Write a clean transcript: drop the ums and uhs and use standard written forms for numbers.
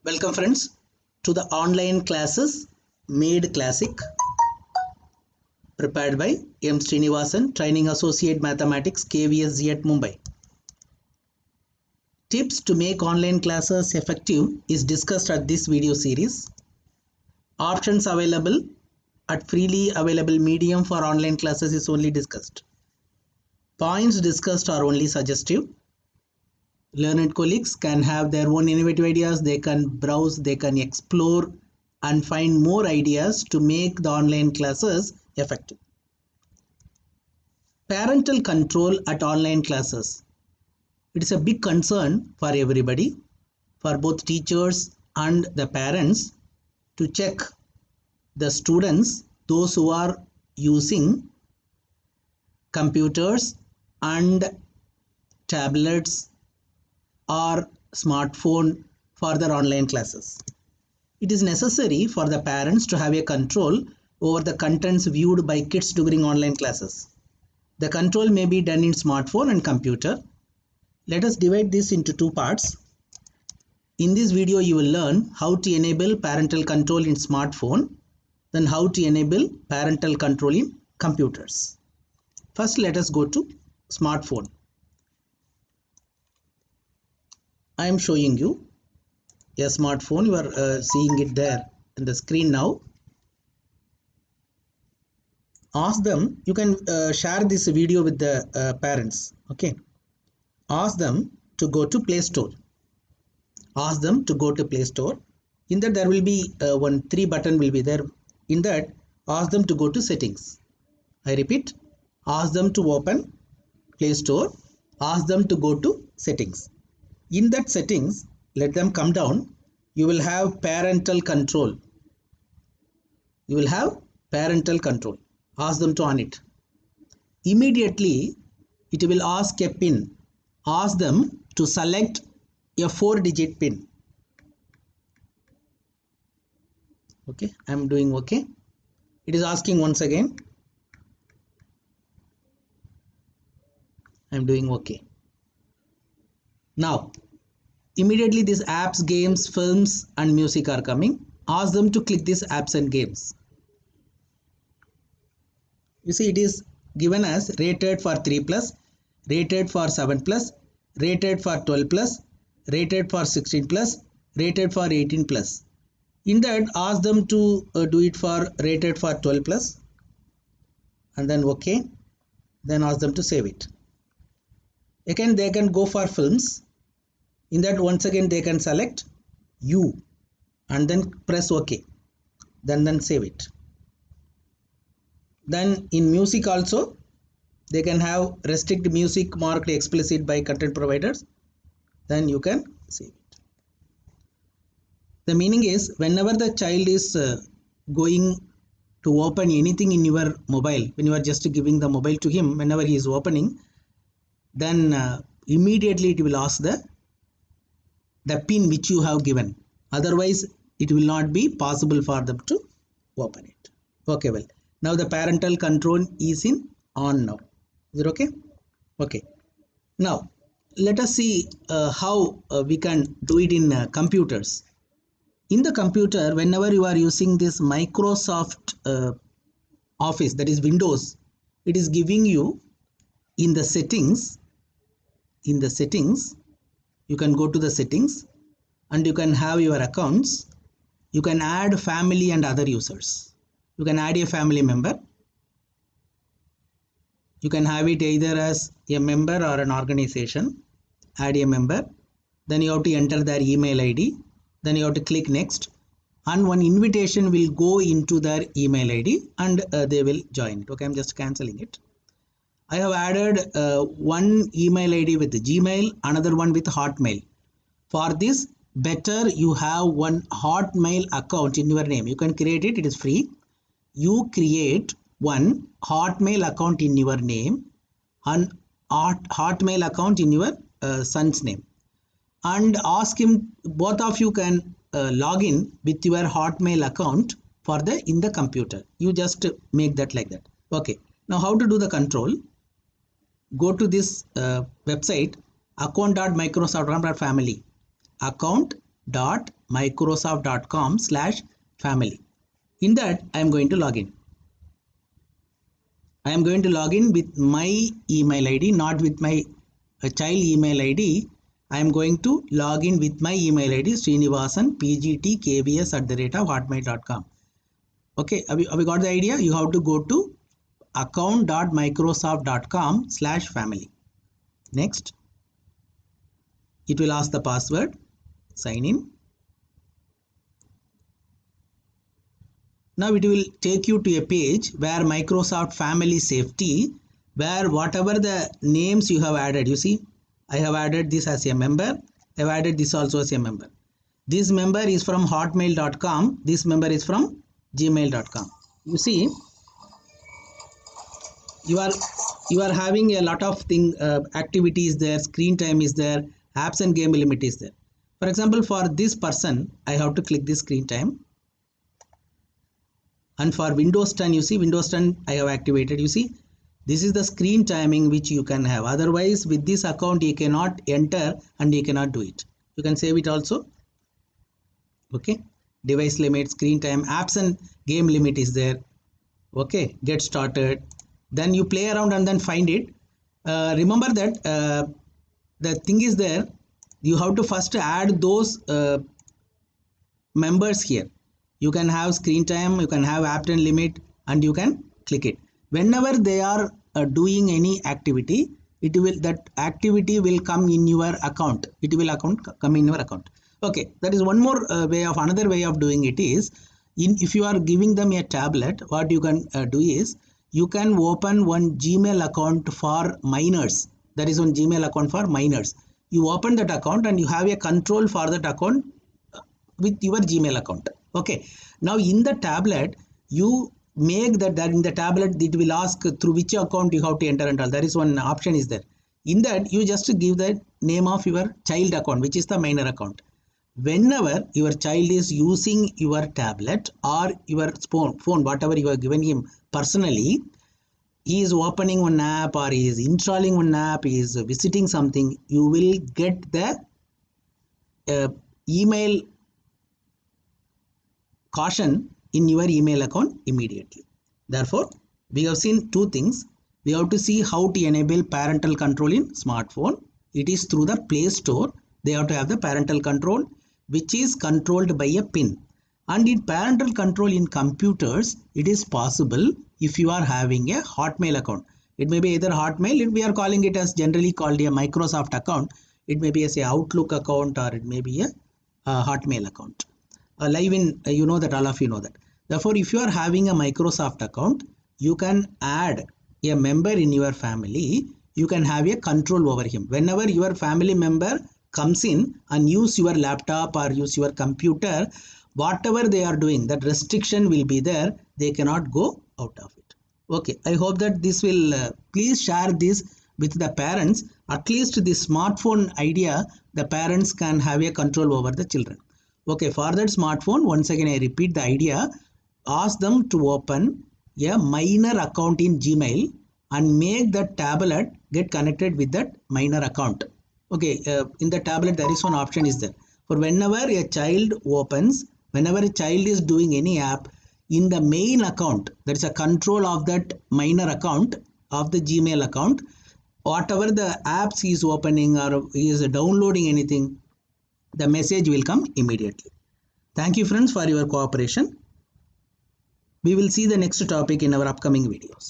Welcome friends to the online classes made classic prepared by M. Srinivasan, Training Associate Mathematics, KVSG at Mumbai. Tips to make online classes effective is discussed at this video series. Options available at freely available medium for online classes is only discussed. Points discussed are only suggestive. Learned colleagues can have their own innovative ideas, they can browse, they can explore and find more ideas to make the online classes effective. Parental control at online classes. It is a big concern for everybody, for both teachers and the parents, to check the students, those who are using computers and tablets or smartphone for their online classes. It is necessary for the parents to have a control over the contents viewed by kids during online classes. The control may be done in smartphone and computer. Let us divide this into two parts. In this video, you will learn how to enable parental control in smartphone, then how to enable parental control in computers. First, let us go to smartphone. I am showing you a smartphone. You are seeing it there in the screen now. Ask them, you can share this video with the parents. Okay. Ask them to go to Play Store. Ask them to go to Play Store. In that there will be one 3 button will be there. In that, ask them to go to settings. I repeat, ask them to open Play Store. Ask them to go to settings. In that settings, let them come down. You will have parental control. You will have parental control. Ask them to on it. Immediately, it will ask a pin. Ask them to select a 4-digit pin. Okay, I am doing okay. It is asking once again. I am doing okay. Now, immediately these apps, games, films and music are coming. Ask them to click these apps and games. You see, it is given as rated for 3+, rated for 7+, rated for 12+, rated for 16+, rated for 18+. In that, ask them to do it for rated for 12+, and then okay. Then ask them to save it. Again, they can go for films. In that, once again they can select U and then press OK. Then save it. Then in music also, they can have restrict music marked explicit by content providers. Then you can save it. The meaning is, whenever the child is going to open anything in your mobile, when you are just giving the mobile to him, whenever he is opening, then immediately it will ask the pin which you have given. Otherwise, it will not be possible for them to open it. Okay, well, now the parental control is in on now. Is it okay? Okay. Now, let us see how we can do it in computers. In the computer, whenever you are using this Microsoft Office, that is Windows, it is giving you in the settings, you can go to the settings and you can have your accounts. You can add family and other users. You can add a family member. You can have it either as a member or an organization. Add a member. Then you have to enter their email ID. Then you have to click next. And one invitation will go into their email ID and they will join it. Okay, I'm just cancelling it. I have added one email ID with Gmail, another one with Hotmail. For this, better you have one Hotmail account in your name. You can create it, it is free. You create one Hotmail account in your name and Hotmail account in your son's name. And ask him, both of you can log in with your Hotmail account for in the computer. You just make that like that. Okay. Now how to do the control? Go to this website account.microsoft.family. Account account.microsoft.com/family. In that, I am going to log in. I am going to log in with my email ID, not with my child email ID. I am going to log in with my email ID, srinivasanpgtkbs@hotmail.com. Okay, have you got the idea? You have to go to account.microsoft.com/family. Next, it will ask the password. Sign in. Now it will take you to a page where Microsoft Family Safety, where whatever the names you have added, you see, I have added this as a member. I have added this also as a member. This member is from hotmail.com. This member is from gmail.com. You see, you are having a lot of activities there, screen time is there, apps and game limit is there. For example, for this person, I have to click this screen time. And for Windows 10, you see, Windows 10 I have activated. You see, this is the screen timing which you can have. Otherwise, with this account, you cannot enter and you cannot do it. You can save it also. Okay, device limit, screen time, apps and game limit is there. Okay, get started. Then you play around and then find it. Remember that the thing is there. You have to first add those members here. You can have screen time, you can have app and limit, and you can click it. Whenever they are doing any activity, that activity will come in your account. It will come in your account. Okay, that is one more another way of doing it is, if you are giving them a tablet, what you can do is, you can open one Gmail account for minors. That is one Gmail account for minors. You open that account and you have a control for that account with your Gmail account. Okay, now in the tablet, you make that in the tablet, it will ask through which account you have to enter and all. There is one option is there. In that, you just give the name of your child account, which is the minor account. Whenever your child is using your tablet or your phone, whatever you have given him personally, he is opening one app or he is installing one app, he is visiting something, you will get the email caution in your email account immediately. Therefore, we have seen two things. We have to see how to enable parental control in smartphone. It is through the Play Store. They have to have the parental control, which is controlled by a pin. And in parental control in computers, it is possible if you are having a Hotmail account. It may be either Hotmail, we are calling it as generally called a Microsoft account. It may be as a Outlook account or it may be a Hotmail account. Live in, you know that all of you know that. Therefore, if you are having a Microsoft account, you can add a member in your family. You can have a control over him. Whenever your family member comes in and use your laptop or use your computer, whatever they are doing, that restriction will be there. They cannot go out of it. Okay, I hope that this will, please share this with the parents. At least the smartphone idea, the parents can have a control over the children. Okay, for that smartphone, once again I repeat the idea, ask them to open a minor account in Gmail and make that tablet get connected with that minor account. Okay, in the tablet there is one option is there. For whenever a child opens, whenever a child is doing any app, in the main account, there is a control of that minor account of the Gmail account. Whatever the apps he is opening or he is downloading anything, the message will come immediately. Thank you friends for your cooperation. We will see the next topic in our upcoming videos.